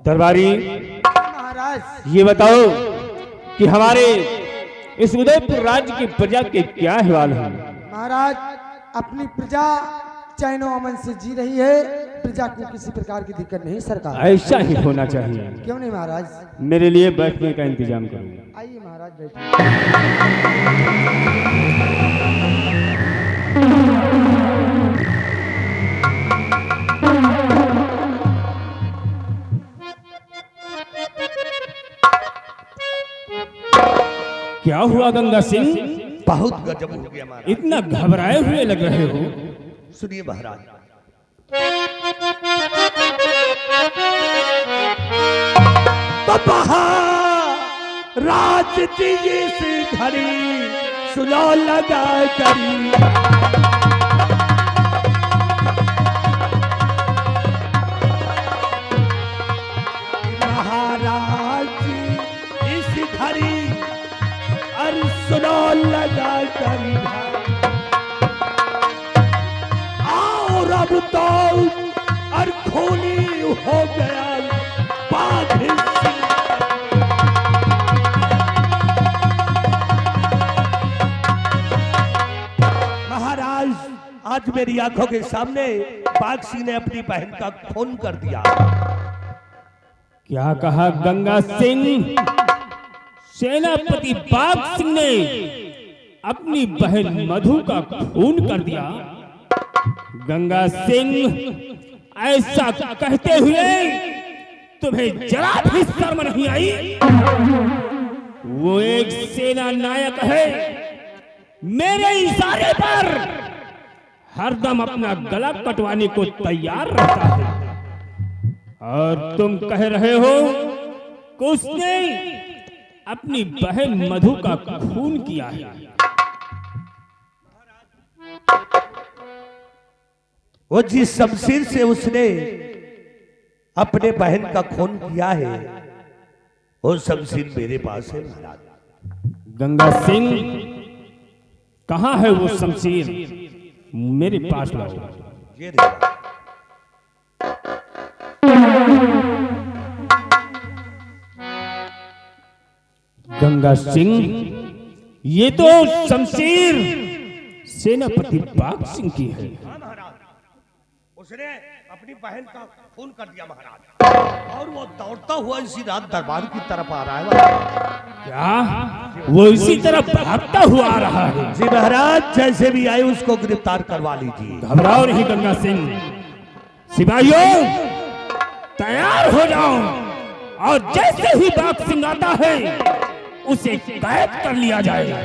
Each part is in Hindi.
दरबारी महाराज ये बताओ कि हमारे इस उदयपुर राज्य की प्रजा के क्या हाल है। महाराज अपनी प्रजा चैन अमन से जी रही है, प्रजा को किसी प्रकार की दिक्कत नहीं सरकार। ऐसा ही होना चाहिए। क्यों नहीं महाराज? मेरे लिए बैठने का इंतजाम करो। आइए महाराज बैठिए। क्या हुआ गंगा सिंह? बहुत गजब हो गया महाराज। इतना घबराए हुए लग रहे हो। सुनिए महाराज, राज जी से घड़ी सुनो लगा करी, महाराज जी इस घड़ी अरे सुनो लगा करी, और अब तो और खूनी हो गया बाघ सिंह। महाराज आज मेरी आंखों के सामने बाघ सिंह ने अपनी बहन का खून कर दिया। क्या कहा गंगा सिंह? सेनापति बाघ सिंह ने अपनी बहन मधु का खून कर दिया। गंगा सिंह ऐसा कहते हुए तुम्हें जरा भी शर्म नहीं आई? वो एक सेना नायक है, मेरे इशारे पर हरदम अपना गला कटवाने को तैयार रहता है, और तुम कह रहे हो कि उसने अपनी बहन मधु का खून किया है। वो जिस शमशीर से उसने अपने बहन का खून किया है, वो शमशीर मेरे पास है महाराज। गंगा सिंह, कहाँ है वो शमशीर? मेरे पास लाओ। ये देखो। गंगा सिंह, ये तो शमशीर सेनापति बाघ सिंह की है। हाँ महाराज, उसने अपनी बहन का खून कर दिया महाराज, और वो दौड़ता हुआ इसी रात दरबार की तरफ आ रहा है महाराज। क्या वो इसी तरह भागता हुआ आ रहा है? जी महाराज, जैसे भी आए उसको गिरफ्तार करवा लीजिए। घबराओ नहीं गंगा सिंह। सिपाहियों तैयार हो जाओ, और जैसे ही बाघ सिंह आता है उसे कैद कर लिया जाएगा।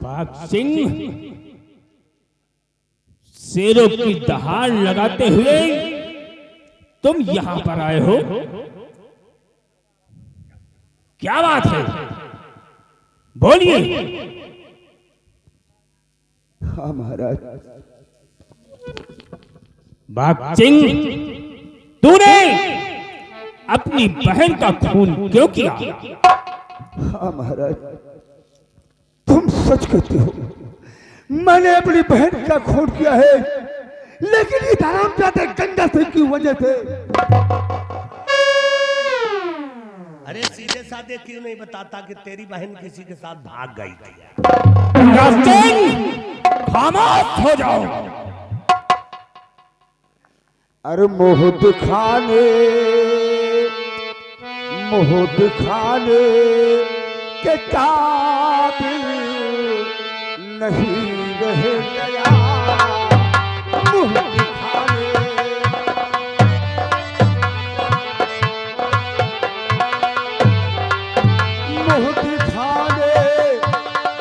बाघ सिंह शेरों की दहाड़ लगाते हुए तुम यहां पर आए हो, क्या बात है? बोलिए। हाँ महाराज। बाघ सिंह, तूने अपनी बहन का खून क्यों किया? हाँ महाराज, तुम सच कहते हो, मैंने अपनी बहन का खून किया है, लेकिन ये हरामजादे गंगा सिंह की वजह से। अरे सीधे साधे क्यों नहीं बताता कि तेरी बहन किसी के साथ भाग गई थी? गंगा सिंह, खामोश हो जाओ। अरे मोह दिखाने के काबिल नहीं रह गया, मोह दिखाने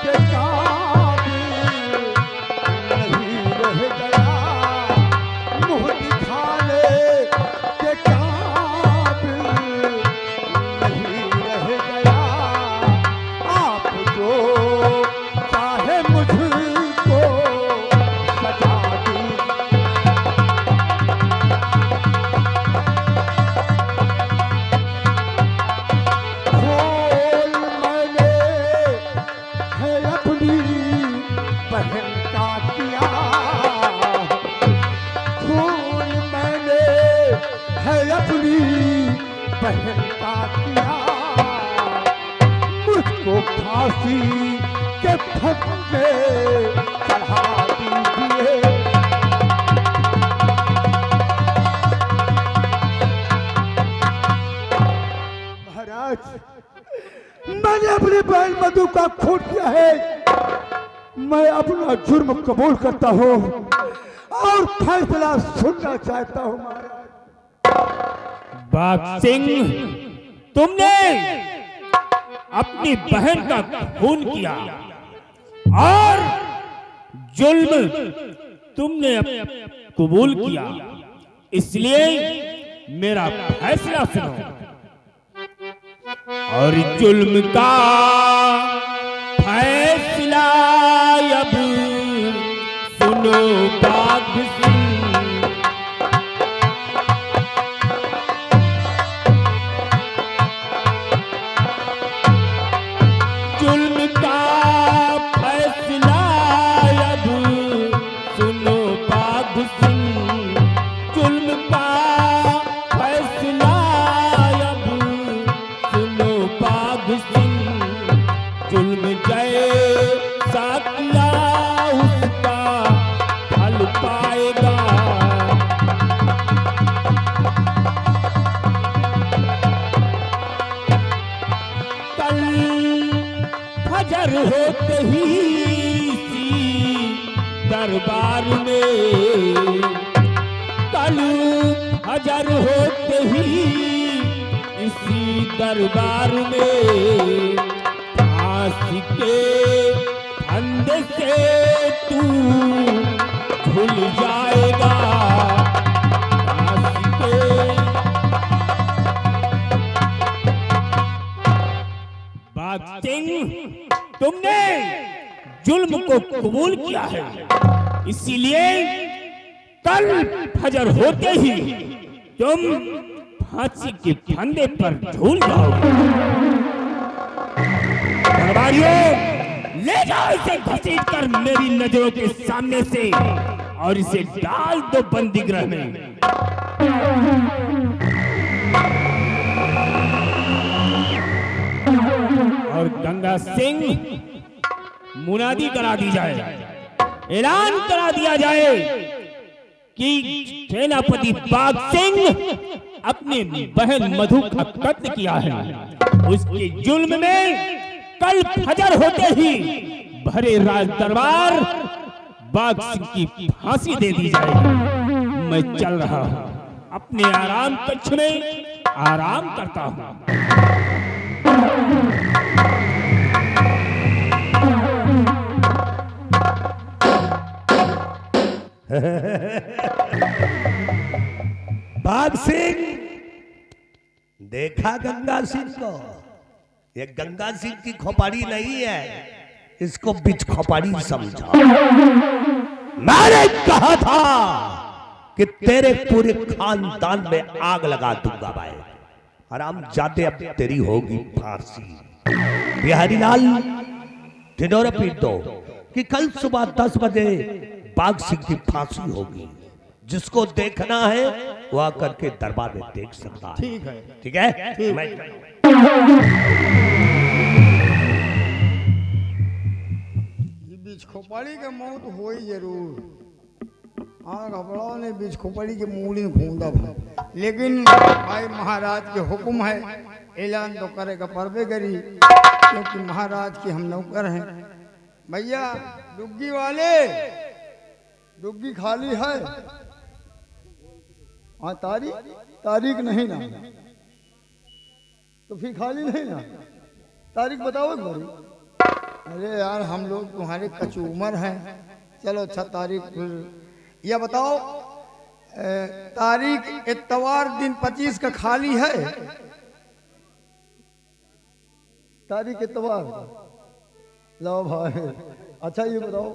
के काबिल नहीं रह गया, मोह दिखाने के काबिल नहीं रह गया। आप जो चाहे मुझको सजा दी, अपनी बहन का किया, मुझको फांसी के फंदे चढ़ा दीजिए। महाराज, मैंने अपनी बहन मधु का खून किया है, मैं अपना जुर्म कबूल करता हूँ और फैसला सुनना चाहता हूँ। बाघ सिंह, तुमने अपनी बहन का खून किया और जुल्म तुमने कबूल किया, इसलिए मेरा फैसला सुनो और जुल्म का फैसला अब सुनो बाघ सिंह। जुल्म का फैसला अब सुनो बाघ सिंह, जुल्म का फैसला अब सुनो बाघ सिंह। जुल्म जैसा किया उसका फल पाएगा। कल फजर होते ही इसी दरबार में, कल फजर होते ही इसी दरबार में फांसी के फंदे से तू झूल जाएगा। फांसी के बाघ सिंह, तुमने जुल्म को कबूल किया है, इसीलिए कल फजर होते ही तुम फांसी के फंदे पर झूल जाओगे। दरबारियों, ले जाओ इसे घसीट कर मेरी नजरों के सामने से और इसे डाल दो बंदी गृह में। और गंगा सिंह, मुनादी करा दी जाए, ऐलान करा दिया जाए कि सेनापति बाघ सिंह अपने बहन मधु का कत्ल किया है। उसके जुल्म में कल फजर होते ही भरे राज दरबार बाघ सिंह की फांसी दे दी जाएगी। मैं चल रहा हूँ, अपने आराम कक्ष में आराम करता हूँ। बाघ सिंह, देखा गंगा सिंह को? ये गंगा सिंह की खोपड़ी नहीं है, इसको बिच खोपड़ी समझा। मैंने कहा था कि तेरे पूरे खानदान में आग लगा दूंगा भाई। आराम जाते अब तेरी होगी फांसी। बिहारी लाल, ढिंढोरा पीट दो कि कल सुबह 10 बजे बाघ सिंह की फांसी होगी। जिसको देखना है वो आकर के दरबार में देख सकता है। ठीक है, ठीक है, मैं बीच खोपड़ी के मौत हो ही जरूर। हाँ, घबराओ नहीं, बीच खोपड़ी के मूली घूमदा भाई। लेकिन भाई महाराज के हुक्म है, ऐलान तो करेगा परबे करी, क्योंकि महाराज के हम नौकर हैं। भैया डुग्गी वाले, डुग्गी खाली है? हाँ, तारीख नहीं ना, तो फिर खाली नहीं ना। तारीख बताओ एक बारी। अरे यार, हम लोग तुम्हारे कचूमर हैं। चलो अच्छा, तारीख फिर यह बताओ। तारीख इतवार दिन 25 का खाली है? तारीख इतवार, लो भाई। अच्छा ये बताओ,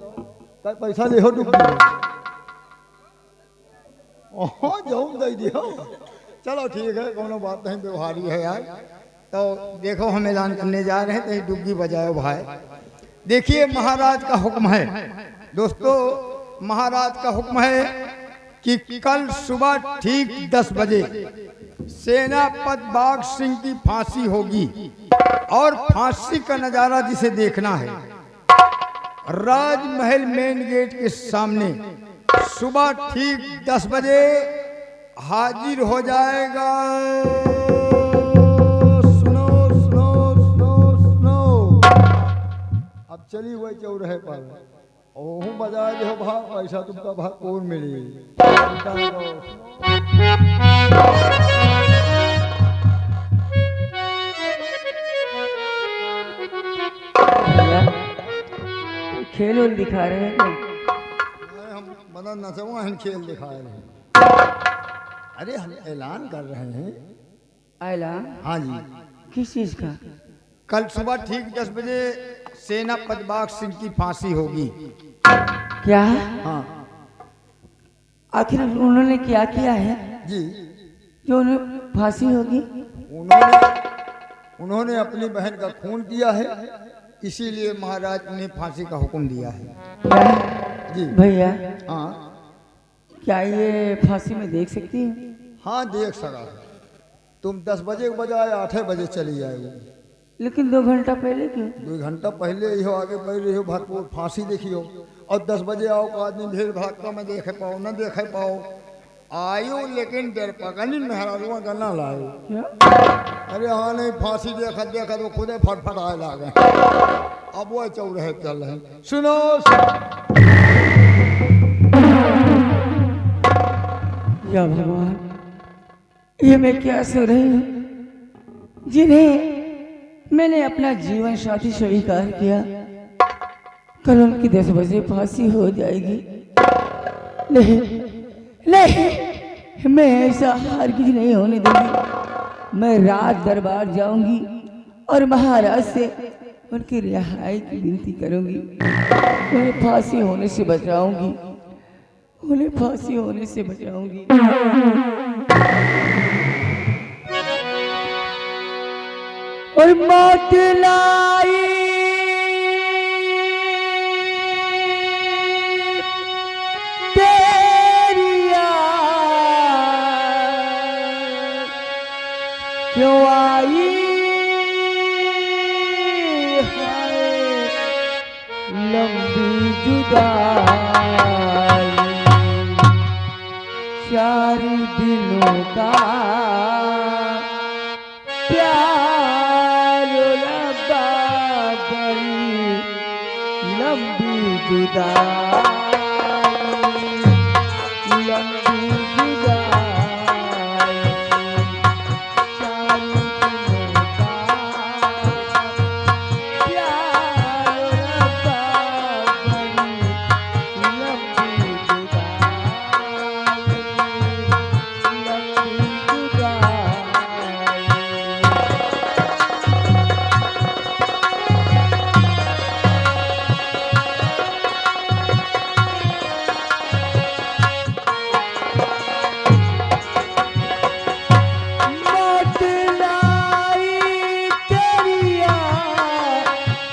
पैसा ले हो डुग्गी? जाऊँ दे दियो। चलो ठीक है, कोनो बात नहीं, व्यवहारी है यार। तो देखो, हम ऐलान करने जा रहे हैं, तो डुग्गी बजाओ भाई। देखिए, महाराज का हुक्म है दोस्तों, महाराज का हुक्म है कि कल सुबह ठीक 10 बजे सेनापति बाघ सिंह की फांसी होगी और फांसी का नजारा जिसे देखना है राजमहल मेन गेट के सामने सुबह ठीक 10 बजे हाजिर हो जाएगा। सुनो सुनो सुनो सुनो। अब चली हुई चौराहे पर ओहू बजा जो भाव ऐसा तुमका भाग कौन मिली। खेल उल दिखा रहे हैं हम मदन नचवा हम खेल दिखा रहे हैं। अरे हम ऐलान कर रहे हैं। ऐलान? हाँ जी। किस चीज का? कल सुबह ठीक 10 बजे सेनापति बाघ सिंह की फांसी होगी। क्या? हाँ आखिर उन्होंने क्या किया है जी जो उन्हें फांसी होगी? उन्होंने अपनी बहन का खून किया है, इसीलिए महाराज ने फांसी का हुक्म दिया है। क्या? जी भैया हाँ क्या ये फांसी में देख सकती हूँ? हाँ देख सका। तुम 10 बजे के बजाय 8 बजे चली जाएगी। लेकिन 2 घंटा पहले क्यों? 2 घंटा पहले ही हो, आगे बढ़ रही हो, भरपूर फांसी देखियो। और 10 बजे आओ को आदमी भीड़ भड़का में देखे पाओ न देखे पाओ। आयो लेकिन डर पकड़ी मेहराजुआ गन्ना लाओ। क्या? अरे हाँ नहीं फांसी देखा देखा तो खुदे फटफटाए लागे। अब वो चौराहे चल रहे हैं। सुनो या भगवान, ये मैं क्या सुन रही हूँ? जिन्हें मैंने अपना जीवन साथी स्वीकार किया, कल उनकी 10 बजे फांसी हो जाएगी। नहीं नहीं, मैं ऐसा हरगिज नहीं होने दूंगी। मैं रात दरबार जाऊंगी और महाराज से उनकी रिहाई की विनती करूंगी। उन्हें फांसी होने से बचाऊंगी, उन्हें फांसी होने से बचाऊंगी। और मौत लाई तेरिया क्यों आई हाय लंबी जुदाई 4 दिनों का प्यार रब्बा बड़ी लंबी जुदाई लंबी जुदाई 4 दिनों का प्यार रब्बा बड़ी लंबी जुदाई लंबी जुदाई। मौत लाई तेरिया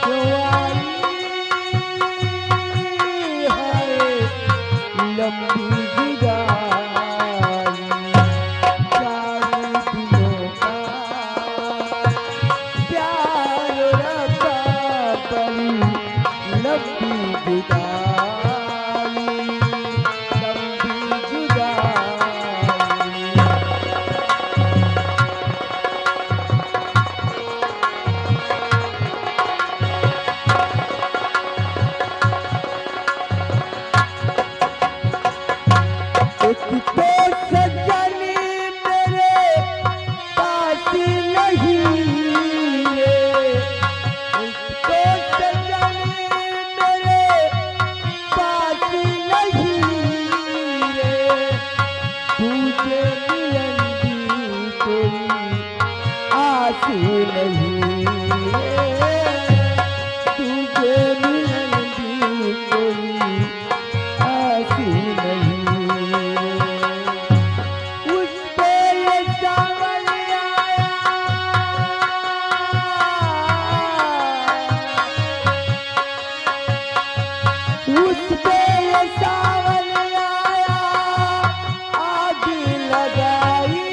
क्यों आई हाय लंबी जुदाई 4 दिनों का प्यार रब्बा बड़ी लंबी जुदाई लंबी जुदाई। एक तो सजन मेरे पास नहीं रे, एक तो सजन मेरे पास नहीं रे, तुझे मिलन की कोई आस नहीं रे, तुझे मिलन की कोई आस नहीं। उस पे ये सावन आया, उस पे ये सावन आया, आग लगाई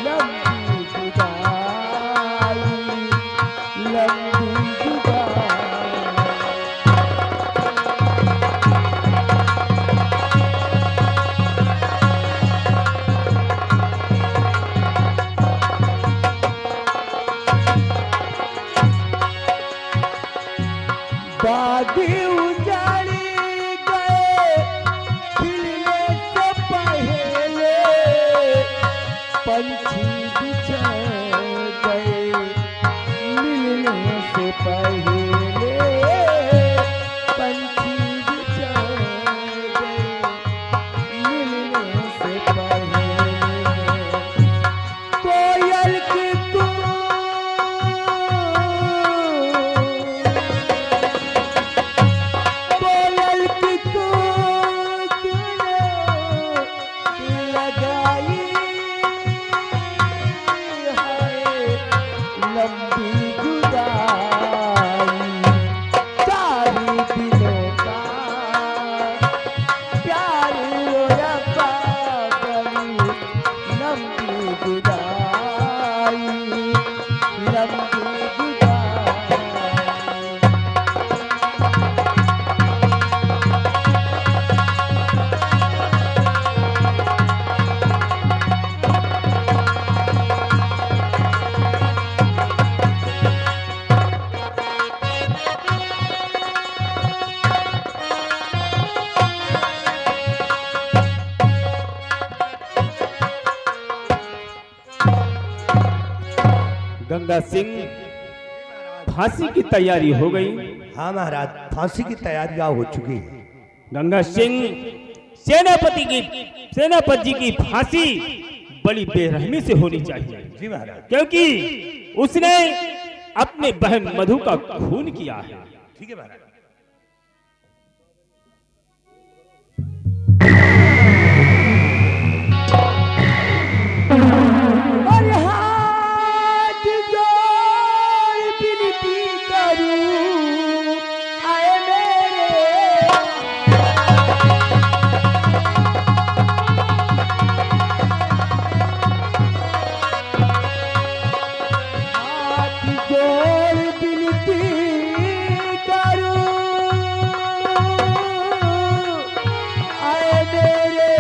लंबी जुदाई, लंबी जुदाई। वादी उजाड़ी गए खिलने से पहले, पंछी बिछड़ गए मिलने से पहले, पंछी बिछड़ गए मिलने से पहले। कोयल की गंगा सिंह, फांसी की तैयारी हो गई। हाँ महाराज, फांसी की तैयारियां हो चुकी है। गंगा सिंह, सेनापति जी की फांसी बड़ी बेरहमी से होनी चाहिए। जी महाराज। क्योंकि उसने अपने बहन मधु का खून किया है। ठीक है महाराज। और हाथ जोड़ विनती करूं, आए मेरे हाथ जोड़ विनती करूं, आए मेरे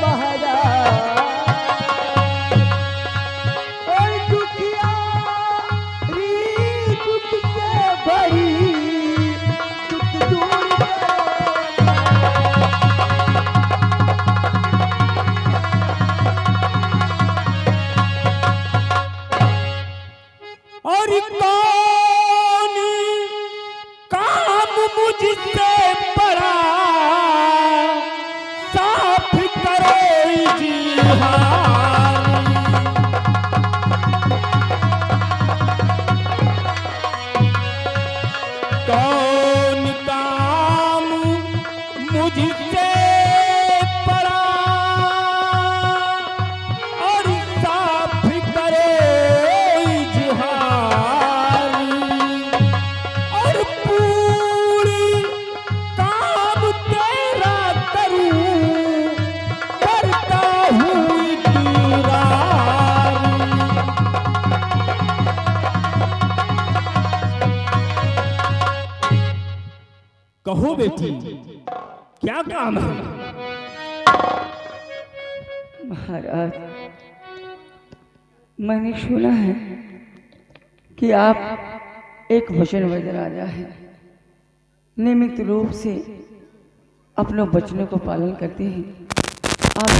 महाराज। ओए दुखिया री दुख से भरी, दुख दूर और कौन काम मुझसे बड़ा, साफ करो जी हाँ। कौन काम मुझसे बड़ा, और साफ करे इजहार, और पूरी काम तेरा करूं, करता हूँ इकरार। कहो बेटी, क्या काम है? महाराज, मैंने सुना है कि आप एक वचनबद्ध राजा हैं, नियमित रूप से अपने वचनों को पालन करते हैं। आप